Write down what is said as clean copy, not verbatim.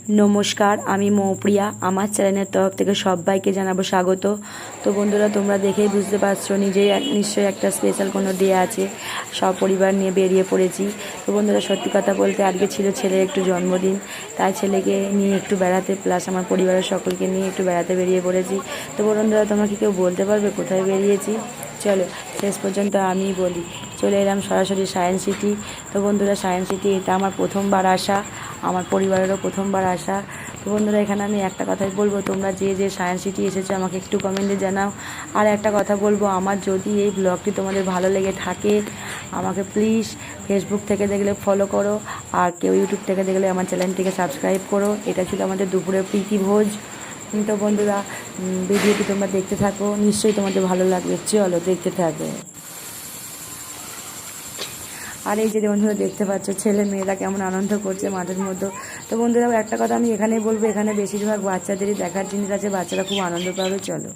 নমস্কার, আমি মৌপ্রিয়া। আমার চ্যানেলের তরফ থেকে সবাইকে জানাবো স্বাগত। তো বন্ধুরা, তোমরা দেখেই বুঝতে পারছো নিজেই নিশ্চয়ই একটা স্পেশাল কোনো ডে আছে। সব পরিবার নিয়ে বেরিয়ে পড়েছি। তো বন্ধুরা, সত্যি কথা বলতে আজকে ছিল ছেলের একটু জন্মদিন, তাই ছেলেকে নিয়ে একটু বেড়াতে, প্লাস আমার পরিবারের সকলকে নিয়ে একটু বেড়াতে বেরিয়ে পড়েছি। তো বন্ধুরা, তোমরা কি কেউ বলতে পারবে কোথায় বেরিয়েছি? চলো শেষ পর্যন্ত আমিই বলি। চলে এলাম সরাসরি সায়েন্স সিটি। তো বন্ধুরা, সায়েন্স সিটি এটা আমার প্রথমবার আসা, আমার পরিবারেরও প্রথমবার আসা। তো বন্ধুরা, এখানে আমি একটা কথাই বলবো, তোমরা যে যে সায়েন্স সিটি এসেছো আমাকে একটু কমেন্টে জানাও। আর একটা কথা বলবো, আমার যদি এই ব্লগটি তোমাদের ভালো লেগে থাকে আমাকে প্লিজ ফেসবুক থেকে দেখলে ফলো করো, আর কেউ ইউটিউব থেকে দেখলে আমার চ্যানেলটিকে সাবস্ক্রাইব করো। এটা ছিল আমাদের দুপুরের প্রীতিভোজ। তো বন্ধুরা, ভিডিওটি তোমরা দেখতে থাকো, নিশ্চয়ই তোমাদের ভালো লাগবে। চলো দেখতে থাকো। আর এই যে বন্ধুরা দেখতে পাচ্ছ ছেলে মেয়েরা কেমন আনন্দ করছে মাঠের মধ্যে। তো বন্ধুরা, একটা কথা আমি এখানেই বলবো, এখানে বেশিরভাগ বাচ্চাদেরই দেখার জিনিস আছে, বাচ্চারা খুব আনন্দ পাবে। চলো।